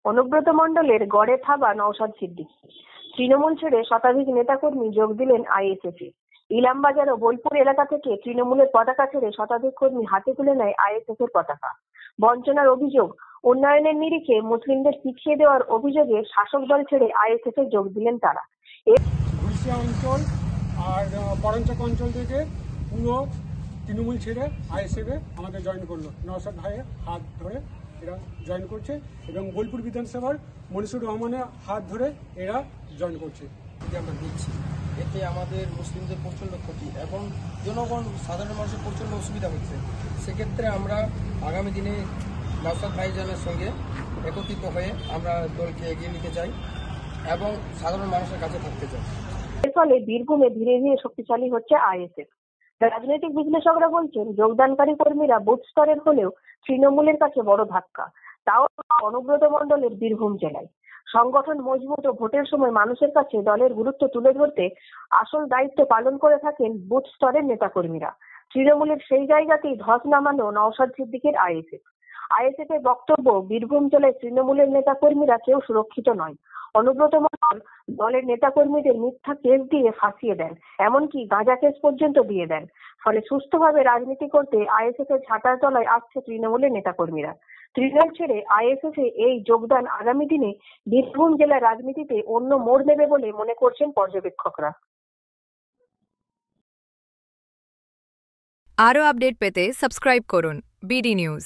অনুব্রত মণ্ডলের গড়ে থাবা নওশাদ সিদ্দিকী। তৃণমূল ছেড়ে শতাধিক নেতাকর্মী যোগ দিলেন আইএসএফে। ইলামবাজার ও বোলপুর এলাকা থেকে তৃণমূলের পতাকা ছেড়ে শতাধিক কর্মী হাতে তুলে নেয় আইএসএফ এর পতাকা। বঞ্চনার অভিযোগ, উন্নয়নের নিরিখে মুসলিমদের পিছিয়ে দেওয়ার অভিযোগে শাসক দল ছেড়ে আইএসএফ এ যোগ দিলেন তারা। ঘুষিয়া অঞ্চল আর পরাঞ্চক অঞ্চল থেকে পুরো তৃণমূল ছেড়ে আইএসএফে আমাদের জয়েন করলো। নওশাদ ভাইয়ের হাত ধরে এরা জয়েন করছে এবং বোলপুর বিধানসভার মনিসুর রহমানের হাত ধরে এরা জয়েন করছে। আমরা দিচ্ছি, এতে আমাদের মুসলিমদের প্রচণ্ড ক্ষতি এবং জনগণ সাধারণ মানুষের প্রচণ্ড অসুবিধা হচ্ছে। সেক্ষেত্রে আমরা আগামী দিনে নওশাদ ভাইজানের সঙ্গে একত্রিত হয়ে আমরা দলকে এগিয়ে নিতে চাই এবং সাধারণ মানুষের কাছে থাকতে চাই। এর ফলে বীরভূমে ধীরে ধীরে শক্তিশালী হচ্ছে আইএসএফ। রাজনৈতিক বিশ্লেষকরা বলছেন, যোগদানকারী কর্মীরা বুথ স্তরের হলেও তৃণমূলের কাছে বড় ধাক্কা, তাও অনুব্রত মণ্ডলের বীরভূম জেলায়। সংগঠন মজবুত ও ভোটের সময় মানুষের কাছে দলের গুরুত্ব তুলে ধরতে আসল দায়িত্ব পালন করে থাকেন বুথ স্তরের নেতাকর্মীরা। তৃণমূলের সেই জায়গাতেই ধস নামানো নওশাদ সিদ্দিকীর আইএসএফ এর বক্তব্য, বীরভূম জেলায় তৃণমূলের নেতাকর্মীরা কেউ সুরক্ষিত নয়। অনুব্রত মণ্ডল দলের নেতাকর্মীদের মিথ্যা কেস দিয়ে ফাঁসিয়ে দেন, এমনকি গাঁজা কেস পর্যন্ত দিয়ে দেন। ফলে সুস্থভাবে রাজনীতি করতে আইএসএফ এর ছাতার তলায় আসছে তৃণমূলের নেতাকর্মীরা। তৃণমূল ছেড়ে আইএসএফ এ এই যোগদান আগামী দিনে বীরভূম জেলার রাজনীতিতে অন্য মোড় নেবে বলে মনে করছেন পর্যবেক্ষকরা। আরও আপডেট পেতে সাবস্ক্রাইব করুন বিডি নিউজ।